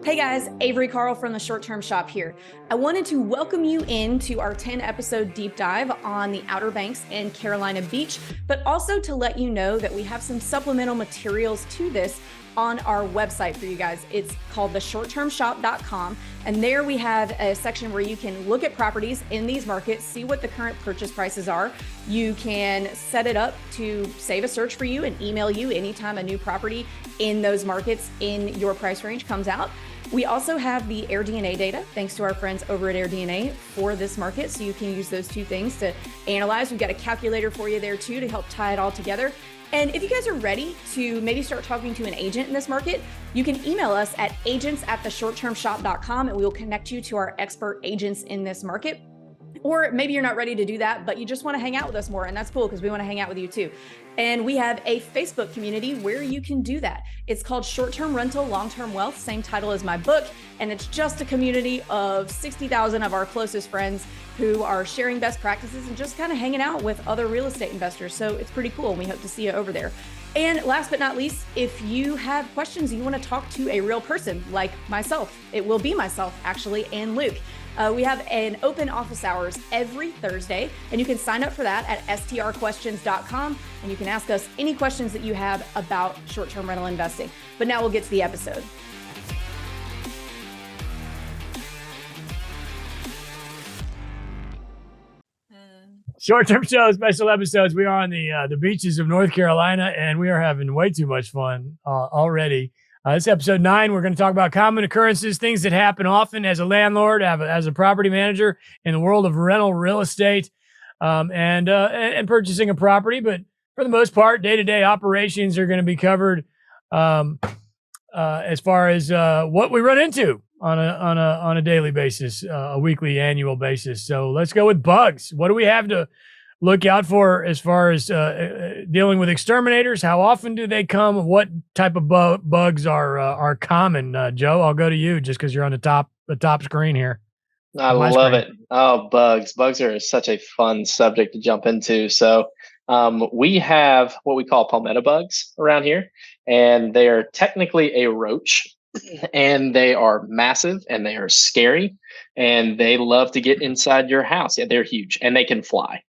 Hey guys, Avery Carl from the Short Term Shop here. I wanted to welcome you into our 10-episode deep dive on the Outer Banks and Carolina Beach, but also to let you know that we have some supplemental materials to this on our website for you guys. It's called theshorttermshop.com, and there we have a section where you can look at properties in these markets, see what the current purchase prices are. You can set it up to save a search for you and email you anytime a new property in those markets in your price range comes out. We also have the AirDNA data, thanks to our friends over at AirDNA for this market. So you can use those two things to analyze. We've got a calculator for you there too to help tie it all together. And if you guys are ready to maybe start talking to an agent in this market, you can email us at agents@theshorttermshop.com and we will connect you to our expert agents in this market. Or maybe you're not ready to do that, but you just want to hang out with us more, and that's cool because we want to hang out with you too. And we have a Facebook community where you can do that. It's called Short-Term Rental, Long-Term Wealth, same title as my book. And it's just a community of 60,000 of our closest friends who are sharing best practices and just kind of hanging out with other real estate investors. So it's pretty cool. We hope to see you over there. And last but not least, if you have questions, you want to talk to a real person like myself, it will be myself actually, and Luke. We have an open office hours every Thursday, and you can sign up for that at strquestions.com, and you can ask us any questions that you have about short-term rental investing. But now we'll get to the episode. Short-term show, special episodes. We are on the beaches of North Carolina, and we are having way too much fun already. This is episode 9. We're going to talk about common occurrences, things that happen often as a landlord, as a property manager in the world of rental real estate, and purchasing a property. But for the most part, day-to-day operations are going to be covered as far as what we run into on a daily basis, a weekly, annual basis. So let's go with bugs. What do we have to look out for as far as dealing with exterminators? How often do they come? What type of bugs are common? Joe, I'll go to you just because you're on the top screen here. I love it. Oh, bugs. Bugs are such a fun subject to jump into. So we have what we call palmetto bugs around here, and they are technically a roach, and they are massive and they are scary, and they love to get inside your house. Yeah, they're huge and they can fly.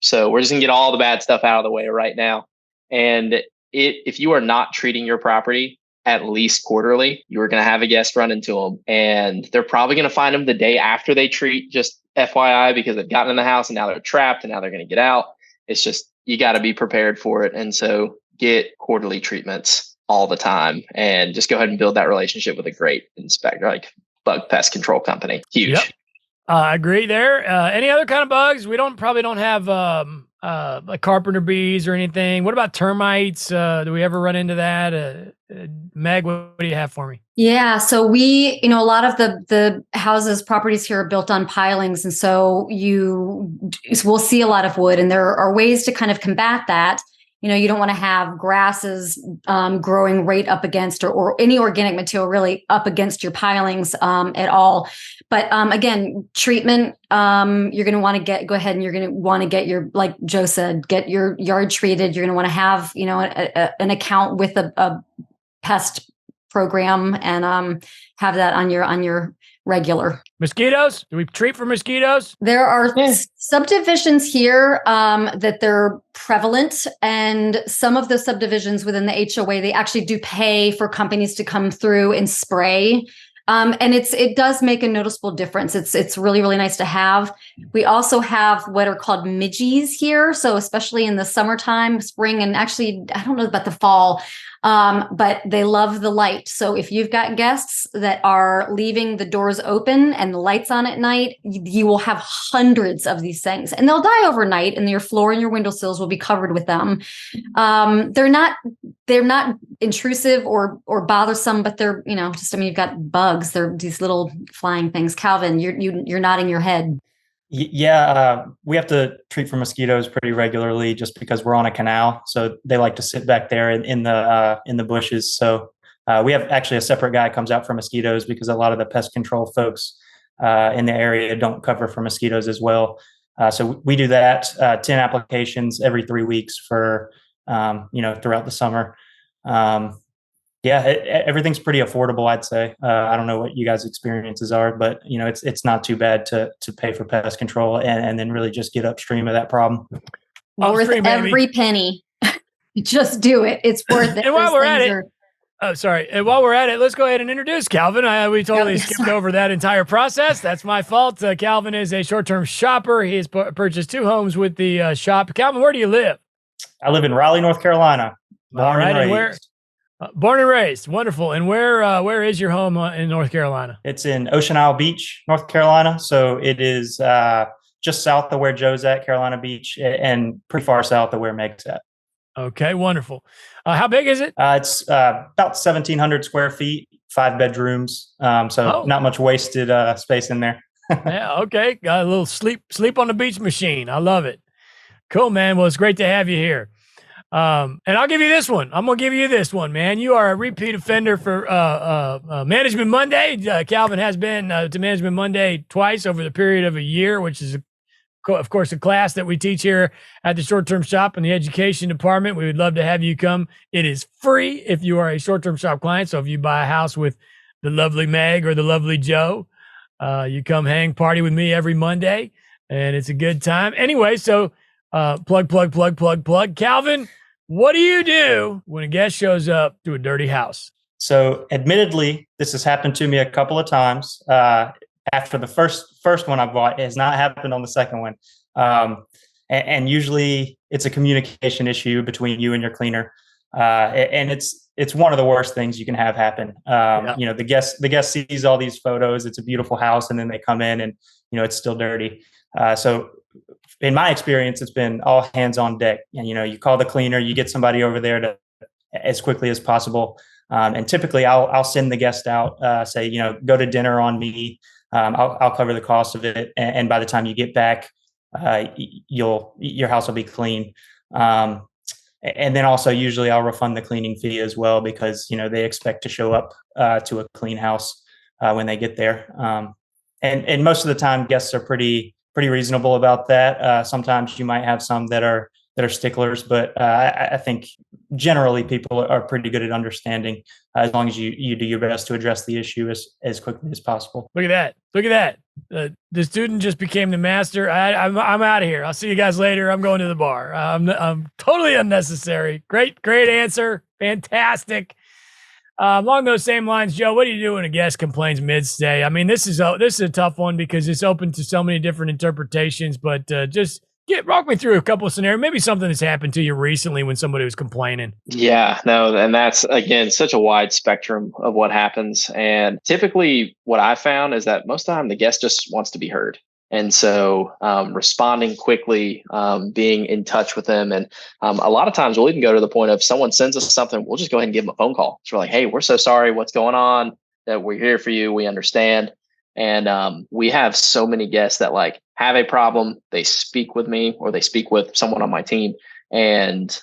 So we're just gonna get all the bad stuff out of the way right now. And if you are not treating your property at least quarterly, you are going to have a guest run into them, and they're probably going to find them the day after they treat, just FYI, because they've gotten in the house and now they're trapped and now they're going to get out. It's just, you got to be prepared for it. And so get quarterly treatments all the time and just go ahead and build that relationship with a great inspector, like bug pest control company. Huge. Yep. I agree there. Any other kind of bugs? We probably don't have like carpenter bees or anything. What about termites? Do we ever run into that? Meg, what do you have for me? Yeah, so a lot of the houses, properties here are built on pilings, and so we'll see a lot of wood, and there are ways to kind of combat that. You don't want to have grasses growing right up against or any organic material really up against your pilings at all. But again, treatment, you're going to want to go ahead and you're going to want to get your, like Joe said, get your yard treated. You're going to want to have, an account with a pest program and have that on your regular. Mosquitoes? Do we treat for mosquitoes? There are subdivisions here that they're prevalent, and some of the subdivisions within the HOA, they actually do pay for companies to come through and spray. And it does make a noticeable difference. It's really, really nice to have. We also have what are called midges here. So especially in the summertime, spring, and actually, I don't know about the fall, but they love the light. So if you've got guests that are leaving the doors open and the lights on at night, you will have hundreds of these things, and they'll die overnight, and your floor and your windowsills will be covered with them. They're not intrusive or bothersome, but they're, you've got bugs. They're these little flying things. Calvin, you're nodding your head. Yeah, we have to treat for mosquitoes pretty regularly just because we're on a canal. So they like to sit back there in the bushes. So we have actually a separate guy comes out for mosquitoes because a lot of the pest control folks in the area don't cover for mosquitoes as well. So we do that 10 applications every 3 weeks for, throughout the summer. Yeah, everything's pretty affordable, I'd say. I don't know what you guys' experiences are, but it's not too bad to pay for pest control and then really just get upstream of that problem. Worth every penny. Just do it. It's worth it. And while we're at it, And while we're at it, let's go ahead and introduce Calvin. We totally skipped over that entire process. That's my fault. Calvin is a short-term shopper. He has purchased 2 homes with the shop. Calvin, where do you live? I live in Raleigh, North Carolina. Born and raised. Born and raised. Wonderful. And where is your home in North Carolina? It's in Ocean Isle Beach, North Carolina. So it is just south of where Joe's at, Carolina Beach, and pretty far south of where Meg's at. Okay, wonderful. How big is it? It's about 1,700 square feet, 5 bedrooms. Not much wasted space in there. Yeah, okay. Got a little sleep on the beach machine. I love it. Cool, man. Well, it's great to have you here. And I'll give you this one. I'm going to give you this one, man. You are a repeat offender for Management Monday. Calvin has been to Management Monday twice over the period of a year, which is, of course, a class that we teach here at the short-term shop in the education department. We would love to have you come. It is free if you are a short-term shop client. So if you buy a house with the lovely Meg or the lovely Joe, you come hang party with me every Monday, and it's a good time. Anyway, so plug. Calvin, what do you do when a guest shows up to a dirty house? So admittedly, this has happened to me a couple of times. After the first one I bought, it has not happened on the second one. And usually it's a communication issue between you and your cleaner. And it's one of the worst things you can have happen. The guest sees all these photos. It's a beautiful house. And then they come in and, it's still dirty. So in my experience, it's been all hands on deck. And, you call the cleaner, you get somebody over there as quickly as possible. And typically I'll send the guest out, say, go to dinner on me. I'll cover the cost of it. And by the time you get back, your house will be clean. And then also usually I'll refund the cleaning fee as well, because, they expect to show up to a clean house when they get there. And most of the time guests are pretty reasonable about that. Sometimes you might have some that are sticklers, but I think generally people are pretty good at understanding as long as you do your best to address the issue as quickly as possible. Look at that. The student just became the master. I'm out of here. I'll see you guys later. I'm going to the bar. I'm totally unnecessary. Great answer. Fantastic. Along those same lines, Joe, what do you do when a guest complains mid-stay? I mean, this is a tough one because it's open to so many different interpretations, but walk me through a couple of scenarios, maybe something that's happened to you recently when somebody was complaining. Yeah, no, and that's, again, such a wide spectrum of what happens. And typically what I found is that most of the time the guest just wants to be heard. And so responding quickly, being in touch with them. And a lot of times we'll even go to the point of someone sends us something, we'll just go ahead and give them a phone call. So we're like, hey, we're so sorry. What's going on? That we're here for you. We understand. And we have so many guests that have a problem. They speak with me or they speak with someone on my team, and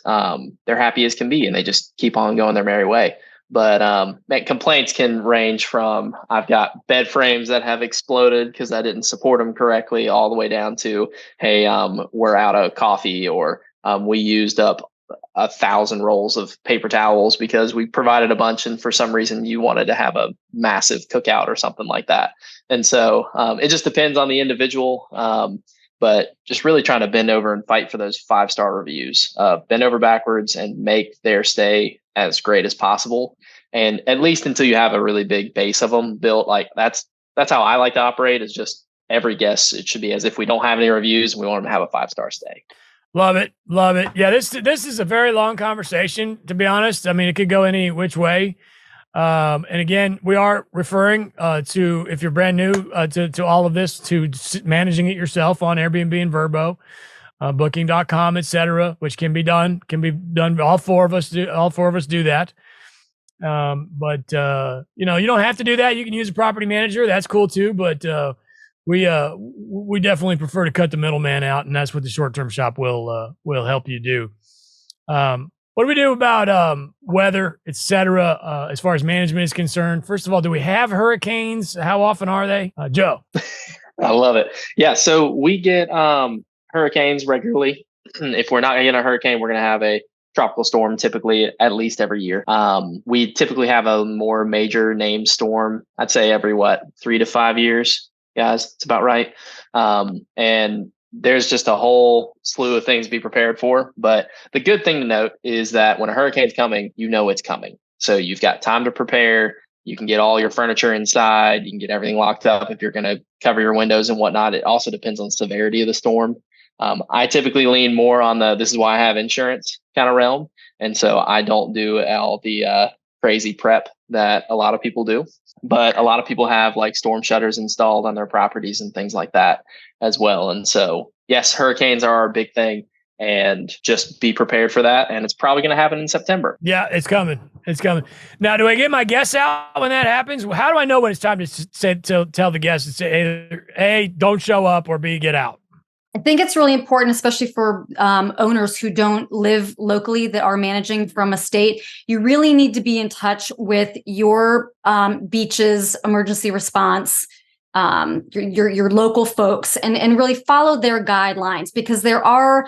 they're happy as can be. And they just keep on going their merry way. But complaints can range from, I've got bed frames that have exploded because I didn't support them correctly, all the way down to, hey, we're out of coffee, or we used up 1,000 rolls of paper towels because we provided a bunch, and for some reason you wanted to have a massive cookout or something like that. And so it just depends on the individual. But just really trying to bend over and fight for those 5-star reviews, bend over backwards and make their stay as great as possible. And at least until you have a really big base of them built, that's how I like to operate, is just every guest, it should be as if we don't have any reviews and we want them to have a 5-star stay. Love it. Yeah, this is a very long conversation, to be honest. I mean, it could go any which way. And again, we are referring to, if you're brand new to all of this, to managing it yourself on Airbnb and Vrbo, booking.com, etc., which can be done. All four of us do that. But you don't have to do that. You can use a property manager. That's cool too. But we definitely prefer to cut the middleman out, and that's what the short-term shop will help you do. What do we do about weather, et cetera, as far as management is concerned? First of all, do we have hurricanes? How often are they? Joe? I love it. Yeah, so we get hurricanes regularly. If we're not going to get a hurricane, we're going to have a tropical storm typically at least every year. We typically have a more major named storm, I'd say every 3 to 5 years, guys. It's about right. And there's just a whole slew of things to be prepared for. But the good thing to note is that when a hurricane's coming, you know it's coming. So you've got time to prepare. You can get all your furniture inside. You can get everything locked up if you're going to cover your windows and whatnot. It also depends on the severity of the storm. I typically lean more on this is why I have insurance kind of realm. And so I don't do all the crazy prep that a lot of people do. But a lot of people have like storm shutters installed on their properties and things like that as well. And so, yes, hurricanes are our big thing. And just be prepared for that. And it's probably going to happen in September. Yeah, it's coming. It's coming. Now, do I get my guests out when that happens? How do I know when it's time to tell the guests to say, either A, don't show up, or B, get out? I think it's really important, especially for owners who don't live locally that are managing from a state. You really need to be in touch with your beach's emergency response, your local folks, and really follow their guidelines, because there are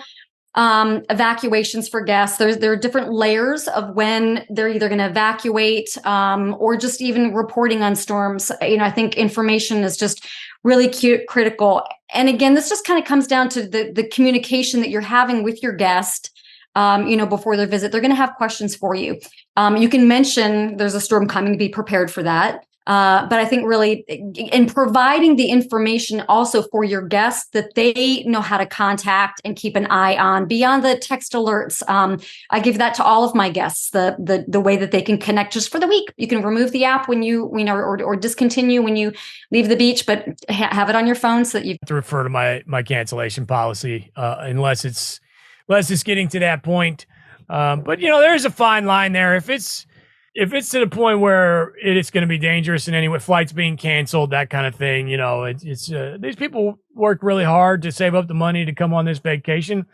evacuations for guests. There are different layers of when they're either going to evacuate or just even reporting on storms. I think information is just really critical. And again, this just kind of comes down to the communication that you're having with your guest. Before their visit, they're going to have questions for you. You can mention there's a storm coming, be prepared for that. But I think really in providing the information also for your guests that they know how to contact and keep an eye on beyond the text alerts. I give that to all of my guests, the way that they can connect just for the week. You can remove the app when or discontinue when you leave the beach, but have it on your phone so that you have to refer to my cancellation policy unless it's getting to that point. But there's a fine line there. If it's to the point where it's going to be dangerous in any way, flights being canceled, that kind of thing, it's these people work really hard to save up the money to come on this vacation.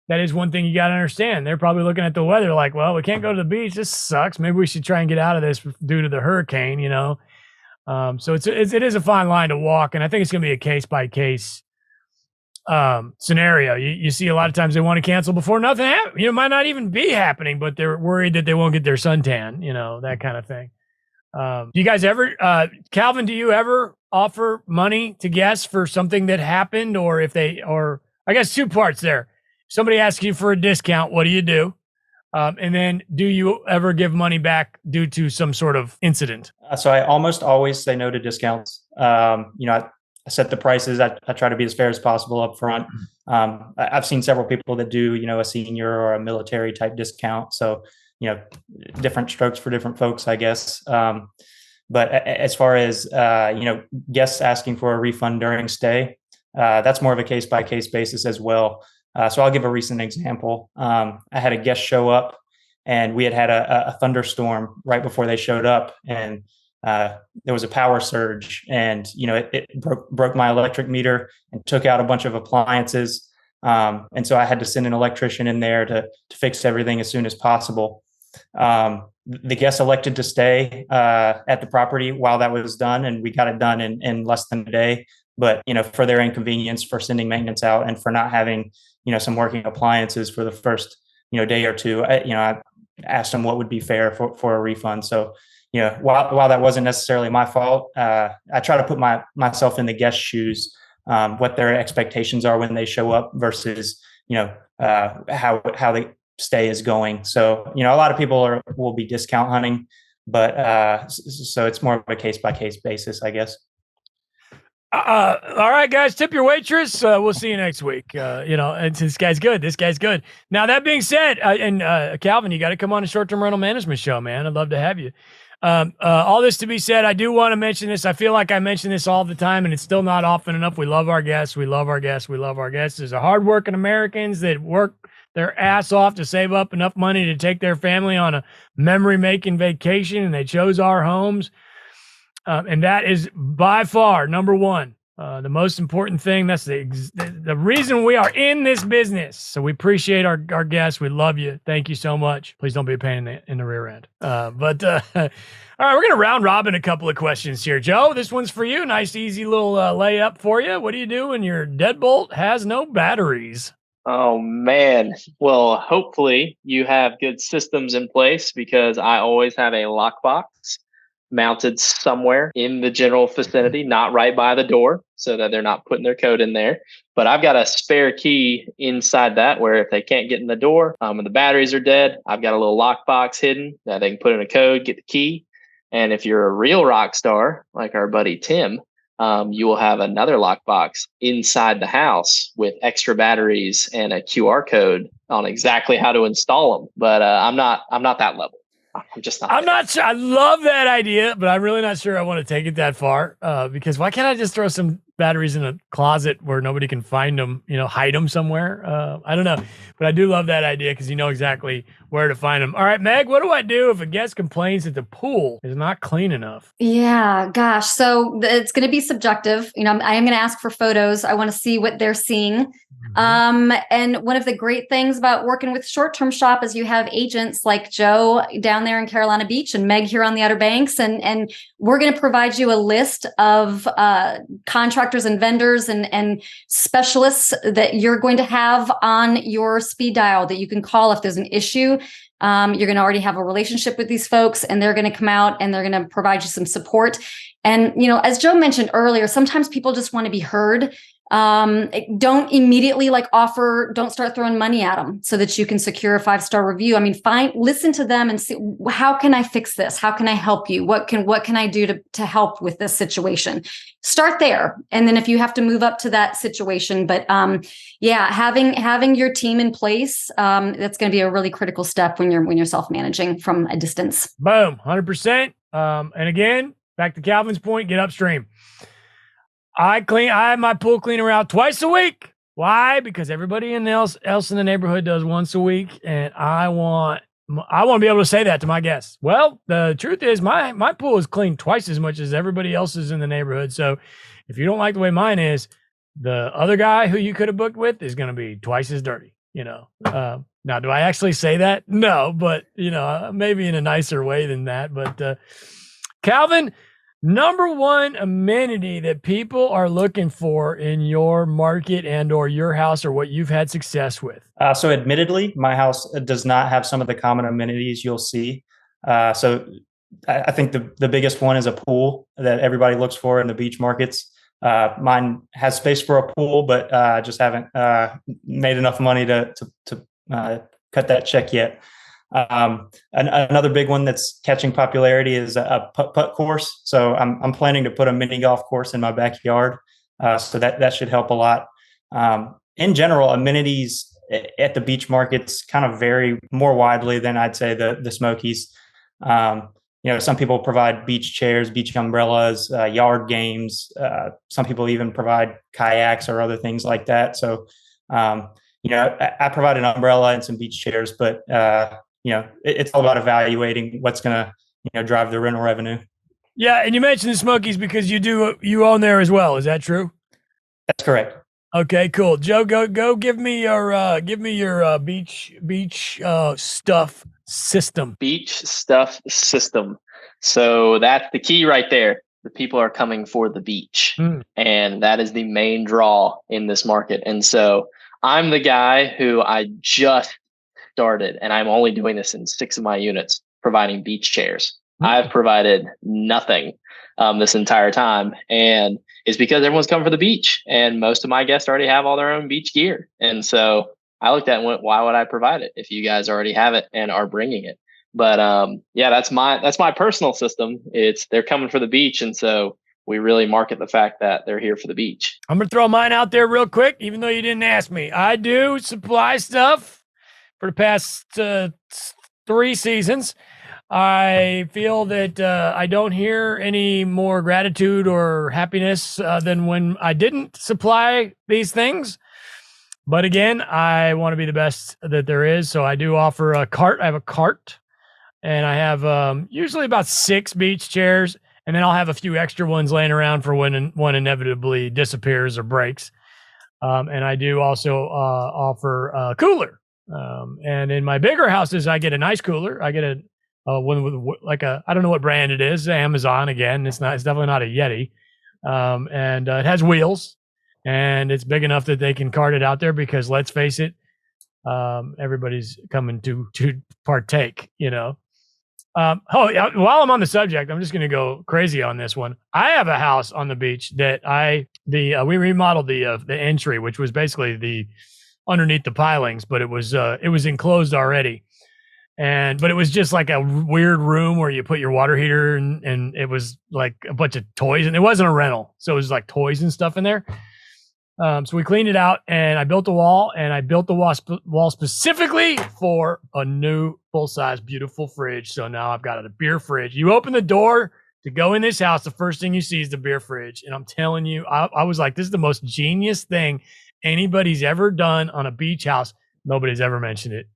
That is one thing you got to understand. They're probably looking at the weather like, well, we can't go to the beach. This sucks. Maybe we should try and get out of this due to the hurricane, So it is a fine line to walk. And I think it's going to be a case by case scenario. You see a lot of times they want to cancel before nothing happens. It might not even be happening, but they're worried that they won't get their suntan, that kind of thing. Do you guys ever, Calvin, do you ever offer money to guests for something that happened, or I guess two parts there. Somebody asks you for a discount, what do you do? And then do you ever give money back due to some sort of incident? So I almost always say no to discounts. I set the prices. I try to be as fair as possible up front. I've seen several people that do, a senior or a military type discount. So, different strokes for different folks, I guess. But as far as, guests asking for a refund during stay, that's more of a case by case basis as well. So I'll give a recent example. I had a guest show up and we had a thunderstorm right before they showed up, and there was a power surge, and it broke my electric meter and took out a bunch of appliances. And so I had to send an electrician in there to fix everything as soon as possible. The guest elected to stay at the property while that was done, and we got it done in less than a day. But for their inconvenience, for sending maintenance out, and for not having some working appliances for the first day or two, I asked them what would be fair for a refund. So. While that wasn't necessarily my fault, I try to put myself in the guest's shoes, what their expectations are when they show up versus, how the stay is going. So, a lot of people will be discount hunting, but so it's more of a case by case basis, I guess. All right, guys, tip your waitress. We'll see you next week. And this guy's good. Now, that being said, Calvin, you got to come on a short-term rental management show, man. I'd love to have you. All this to be said, I do want to mention this. I feel like I mention this all the time, and it's still not often enough. We love our guests. There's a hardworking Americans that work their ass off to save up enough money to take their family on a memory-making vacation, and they chose our homes. And that is by far number one. The most important thing. That's the reason we are in this business. So we appreciate our guests. We love you. Thank you so much. Please don't be a pain in the rear end. All right, we're going to round robin a couple of questions here. Joe, this one's for you. Nice, easy little layup for you. What do you do when your deadbolt has no batteries? Oh man. Well, hopefully you have good systems in place because I always have a lockbox mounted somewhere in the general vicinity, not right by the door, so that they're not putting their code in there. But I've got a spare key inside that where if they can't get in the door and the batteries are dead, I've got a little lockbox hidden that they can put in a code, get the key. And if you're a real rock star, like our buddy Tim, you will have another lockbox inside the house with extra batteries and a QR code on exactly how to install them. But I'm not that level. I'm just not. I'm not sure. I love that idea, but I'm really not sure I want to take it that far. Because why can't I just throw some batteries in a closet where nobody can find them? Hide them somewhere. I don't know, but I do love that idea because you know exactly where to find them. All right, Meg, what do I do if a guest complains that the pool is not clean enough? Yeah, gosh. So it's going to be subjective. I am going to ask for photos. I want to see what they're seeing. And one of the great things about working with short-term shop is you have agents like Joe down there in Carolina Beach and Meg here on the Outer Banks. And we're going to provide you a list of contractors and vendors and specialists that you're going to have on your speed dial that you can call if there's an issue. You're going to already have a relationship with these folks, and they're going to come out and they're going to provide you some support. And, as Joe mentioned earlier, sometimes people just want to be heard. Don't immediately don't start throwing money at them so that you can secure a 5-star review. I mean, listen to them and see, how can I fix this? How can I help you? What can I do to help with this situation? Start there. And then if you have to move up to that situation, but, having your team in place, that's going to be a really critical step when you're self-managing from a distance. Boom. 100%. And again, back to Calvin's point, get upstream. I have my pool cleaner out twice a week. Why? Because everybody else in the neighborhood does once a week, and I want to be able to say that to my guests. Well, the truth is my pool is cleaned twice as much as everybody else's in the neighborhood. So if you don't like the way mine is, the other guy who you could have booked with is going to be twice as dirty. Now, do I actually say that? No, but maybe in a nicer way than that. But Calvin, number one amenity that people are looking for in your market and or your house, or what you've had success with? So admittedly, my house does not have some of the common amenities you'll see. So I think the biggest one is a pool that everybody looks for in the beach markets. Mine has space for a pool, but just haven't made enough money to cut that check yet. Another big one that's catching popularity is a putt course. So I'm planning to put a mini golf course in my backyard. So that should help a lot. In general, amenities at the beach markets kind of vary more widely than I'd say the Smokies. Some people provide beach chairs, beach umbrellas, yard games. Some people even provide kayaks or other things like that. So, I provide an umbrella and some beach chairs, but it's all about evaluating what's going to, drive the rental revenue. Yeah. And you mentioned the Smokies because you own there as well. Is that true? That's correct. Okay, cool. Joe, go give me your beach stuff system. Beach stuff system. So that's the key right there. The people are coming for the beach. And that is the main draw in this market. And so I'm the guy who I just started, and I'm only doing this in 6 of my units, providing beach chairs. I've provided nothing this entire time, and it's because everyone's coming for the beach, and most of my guests already have all their own beach gear. And so I looked at it and went, why would I provide it if you guys already have it and are bringing it? But that's my personal system. They're coming for the beach, and so we really market the fact that they're here for the beach. I'm gonna throw mine out there real quick, even though you didn't ask me. I do supply stuff for the past 3 seasons. I feel that I don't hear any more gratitude or happiness than when I didn't supply these things. But again, I want to be the best that there is. So I do offer a cart. I have a cart, and I have usually about 6 beach chairs, and then I'll have a few extra ones laying around for when one inevitably disappears or breaks. And I do also offer a cooler. And in my bigger houses, I get a nice cooler. I get one with I don't know what brand it is, Amazon again. It's definitely not a Yeti. And it has wheels, and it's big enough that they can cart it out there because let's face it, everybody's coming to partake, while I'm on the subject, I'm just going to go crazy on this one. I have a house on the beach that we remodeled the entry, which was basically the underneath the pilings, but it was enclosed already. But it was just like a weird room where you put your water heater and it was like a bunch of toys, and it wasn't a rental. So it was like toys and stuff in there. So we cleaned it out, and I built a wall, and I built the wall specifically for a new full-size, beautiful fridge. So now I've got a beer fridge. You open the door to go in this house, the first thing you see is the beer fridge. And I'm telling you, I was like, this is the most genius thing anybody's ever done on a beach house. Nobody's ever mentioned it.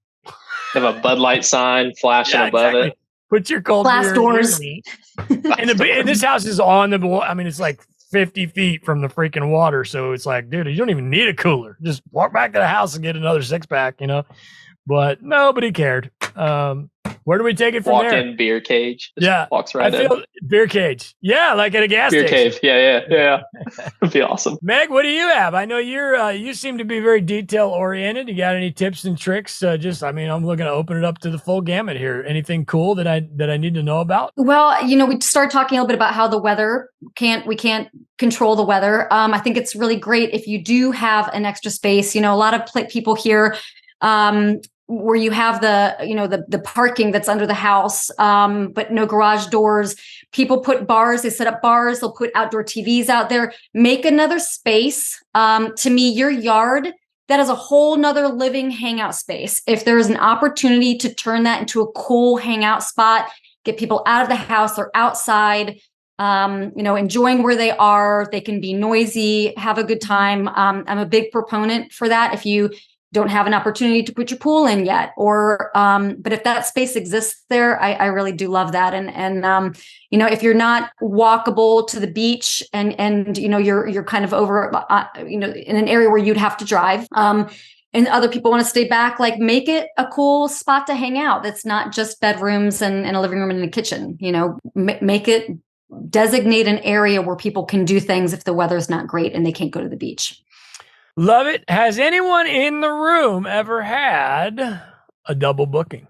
Have a Bud Light sign flashing above it. Put your cold glass beer doors. And this house is on the, I mean, it's like 50 feet from the freaking water. So it's like, dude, you don't even need a cooler. Just walk back to the house and get another 6-pack, but nobody cared. Where do we take it from Walk there? in beer cage. Yeah. Walks right in. Beer cage. Yeah. Like at a gas Beer station. cave. Yeah. It'd be awesome. Meg, what do you have? I know you seem to be very detail oriented. You got any tips and tricks? I'm looking to open it up to the full gamut here. Anything cool that I need to know about? Well, we started talking a little bit about how the weather we can't control the weather. I think it's really great if you do have an extra space. A lot of people here, where you have the parking that's under the house, but no garage doors. People put bars, they set up bars, they'll put outdoor TVs out there. Make another space. To me, your yard, that is a whole nother living hangout space. If there is an opportunity to turn that into a cool hangout spot, get people out of the house or outside, enjoying where they are, they can be noisy, have a good time. I'm a big proponent for that. If you don't have an opportunity to put your pool in yet, but if that space exists there, I really do love that. And if you're not walkable to the beach and you're kind of over, in an area where you'd have to drive, and other people want to stay back, like make it a cool spot to hang out. That's not just bedrooms and a living room and a kitchen, make it designate an area where people can do things if the weather's not great and they can't go to the beach. Love it. Has anyone in the room ever had a double booking?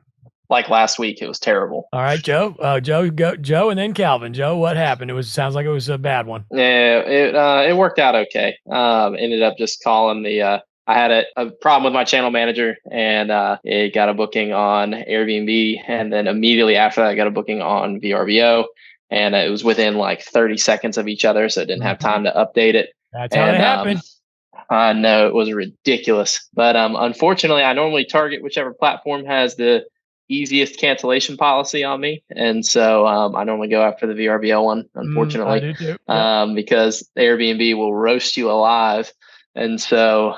Like last week, it was terrible. All right, Joe. Joe, and then Calvin. Joe, what happened? Sounds like it was a bad one. Yeah, it worked out okay. Ended up just calling I had a problem with my channel manager, and it got a booking on Airbnb, and then immediately after that, I got a booking on VRBO, and it was within like 30 seconds of each other, so I didn't have time to update it. That's how it happened. I know it was ridiculous, but unfortunately, I normally target whichever platform has the easiest cancellation policy on me, and so I normally go after the VRBO one. Unfortunately, I do too. Yeah. Because Airbnb will roast you alive, and so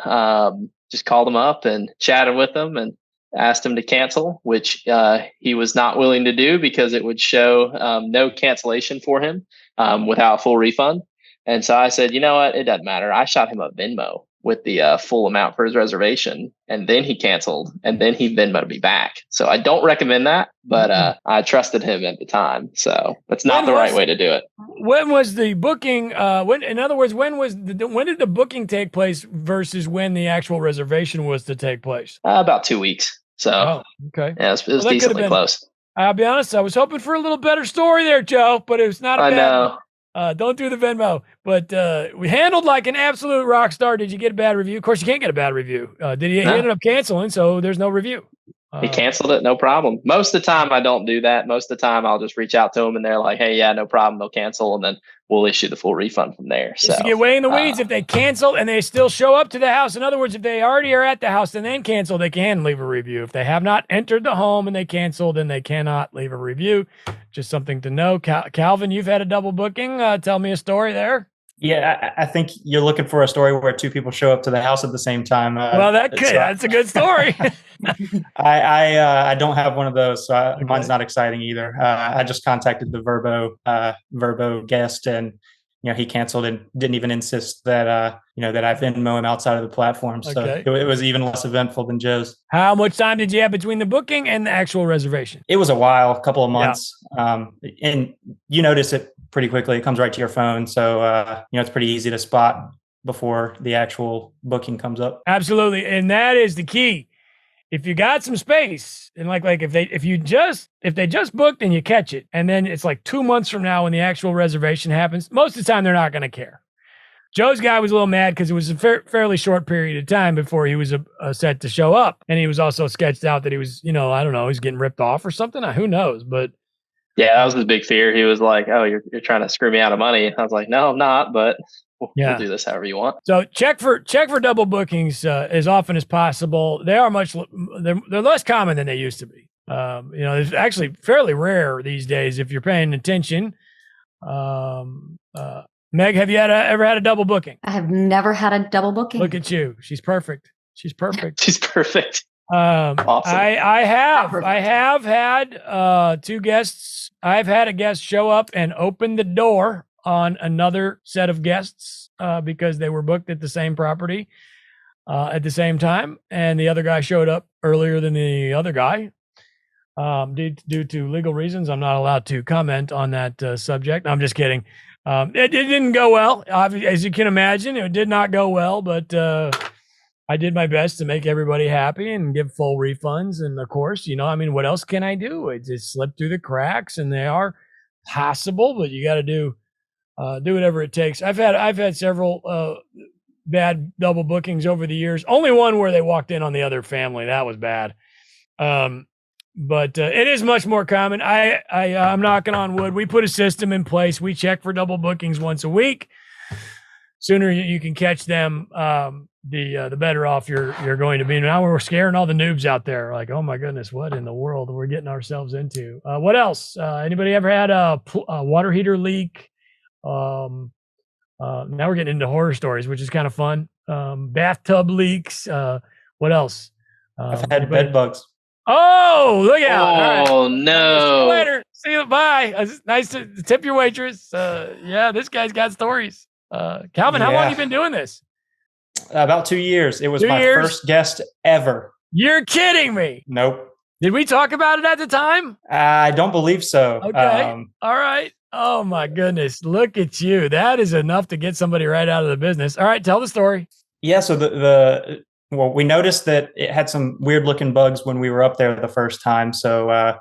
just called them up and chatted with them and asked him to cancel, which he was not willing to do because it would show no cancellation for him without a full refund. And so I said, you know what? It doesn't matter. I shot him a Venmo with the full amount for his reservation, and then he canceled, and then he Venmo'd me back. So I don't recommend that, but I trusted him at the time. So that's not the right way to do it. When was the booking? In other words, when did the booking take place versus when the actual reservation was to take place? About 2 weeks. So okay, yeah, it was decently close. I'll be honest. I was hoping for a little better story there, Joe, but it was not. I know. Don't do the Venmo, but we handled like an absolute rock star. Did you get a bad review? Of course, you can't get a bad review. He ended up canceling, so there's no review. He canceled it, no problem. Most of the time, I don't do that. Most of the time, I'll just reach out to them, and they're like, "Hey, yeah, no problem." They'll cancel, and then we'll issue the full refund from there. So you get way in the weeds. If they cancel and they still show up to the house, in other words, if they already are at the house and then cancel, they can leave a review. If they have not entered the home and they cancel, then they cannot leave a review. Just something to know. Calvin, you've had a double booking. Tell me a story there. Yeah, I think you're looking for a story where two people show up to the house at the same time. That's a good story. I don't have one of those, so mine's not exciting either. I just contacted the Verbo guest, and he canceled and didn't even insist that that I Venmo him outside of the platform. So it was even less eventful than Joe's. How much time did you have between the booking and the actual reservation? It was a while, a couple of months, and you notice it pretty quickly. It comes right to your phone, so it's pretty easy to spot before the actual booking comes up. Absolutely. And that is the key. If you got some space and like if they just booked and you catch it, and then it's like 2 months from now when the actual reservation happens, most of the time they're not going to care. Joe's guy was a little mad because it was a fairly short period of time before he was set to show up. And he was also sketched out that he was, I don't know, he's getting ripped off or something. Who knows? But yeah, that was his big fear. He was like, "Oh, you're trying to screw me out of money." I was like, "No, I'm not, but we'll do this however you want." So check for double bookings as often as possible. They are they're less common than they used to be. It's actually fairly rare these days if you're paying attention. Meg, have you ever had a double booking? I have never had a double booking. Look at you. She's perfect. She's perfect. She's perfect. Awesome. I have had 2 guests. I've had a guest show up and open the door on another set of guests because they were booked at the same property at the same time, and the other guy showed up earlier than the other guy. Due to legal reasons, I'm not allowed to comment on that subject. I'm just kidding. It didn't go well. As you can imagine, it did not go well, but I did my best to make everybody happy and give full refunds. And of course, what else can I do? It just slipped through the cracks, and they are possible, but you got to do whatever it takes. I've had several bad double bookings over the years. Only one where they walked in on the other family. That was bad. But it is much more common. I'm knocking on wood. We put a system in place. We check for double bookings once a week. Sooner you can catch them, the better off you're going to be. Now we're scaring all the noobs out there. Like, oh my goodness, what in the world we're getting ourselves into? What else? Anybody ever had a water heater leak? Now we're getting into horror stories, which is kind of fun. Bathtub leaks. What else? I've had bed bugs. Oh, look out. Oh, right. no. See you later. See you. Bye. It's nice to tip your waitress. This guy's got stories. Calvin, how long have you been doing this? About 2 years. It was my first guest ever. You're kidding me. Nope. Did we talk about it at the time? I don't believe so. Okay. All right. Oh, my goodness. Look at you. That is enough to get somebody right out of the business. All right. Tell the story. Yeah. So we noticed that it had some weird looking bugs when we were up there the first time. So,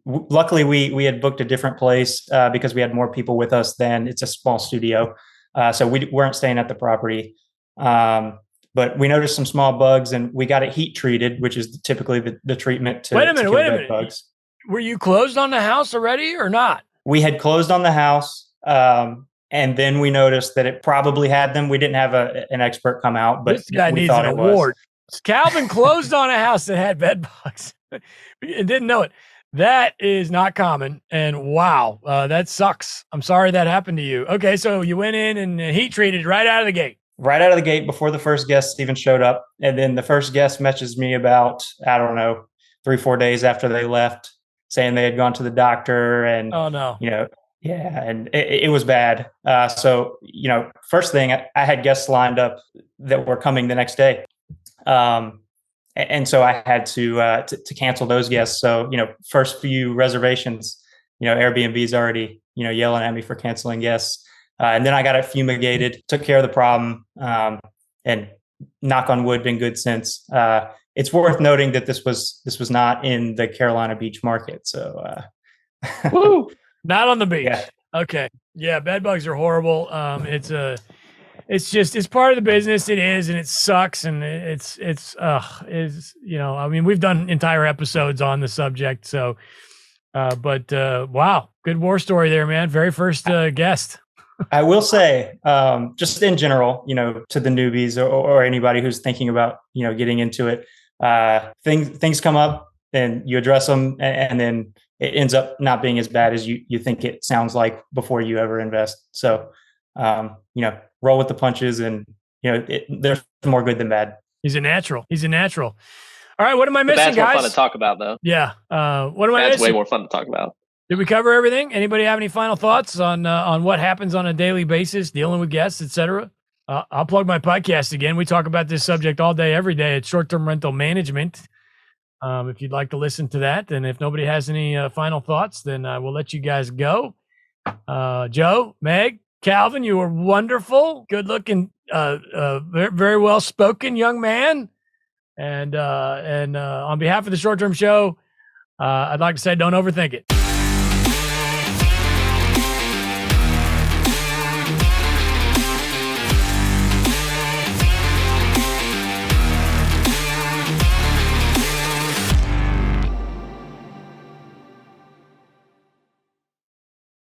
luckily we had booked a different place because we had more people with us then. It's a small studio. So we weren't staying at the property. But we noticed some small bugs, and we got it heat treated, which is typically the treatment to kill bed bugs. Were you closed on the house already or not? We had closed on the house. And then we noticed that it probably had them. We didn't have an expert come out, but this guy needs an award. Calvin closed on a house that had bed bugs and didn't know it. That is not common. And wow, that sucks. I'm sorry that happened to you. Okay, so you went in and heat treated right out of the gate. Right out of the gate before the first guest even showed up. And then the first guest messaged me about, 3-4 days after they left, saying they had gone to the doctor and, oh no, yeah, and it was bad. So, first thing, I had guests lined up that were coming the next day. And so I had to cancel those guests. So, first few reservations, Airbnb's already, yelling at me for canceling guests. And then I got it fumigated, took care of the problem, and knock on wood, been good since. It's worth noting that this was not in the Carolina Beach market. So, woo. Not on the beach. Yeah. Okay. Yeah. Bed bugs are horrible. It's part of the business. It is, and it sucks. And we've done entire episodes on the subject. So, wow. Good war story there, man. Very first guest. I will say, just in general, to the newbies or anybody who's thinking about, getting into it, things come up and you address them, and then it ends up not being as bad as you think it sounds like before you ever invest. So, roll with the punches, and, there's more good than bad. He's a natural. All right. What am I missing, guys? More fun to talk about, though. Yeah. What am I missing? That's way more fun to talk about. Did we cover everything? Anybody have any final thoughts on what happens on a daily basis, dealing with guests, et cetera? I'll plug my podcast again. We talk about this subject all day, every day. It's short-term rental management. If you'd like to listen to that, and if nobody has any final thoughts, then we'll let you guys go. Joe, Meg, Calvin, you were wonderful, good looking, very, very well spoken young man. And on behalf of the Short Term Show, I'd like to say, don't overthink it.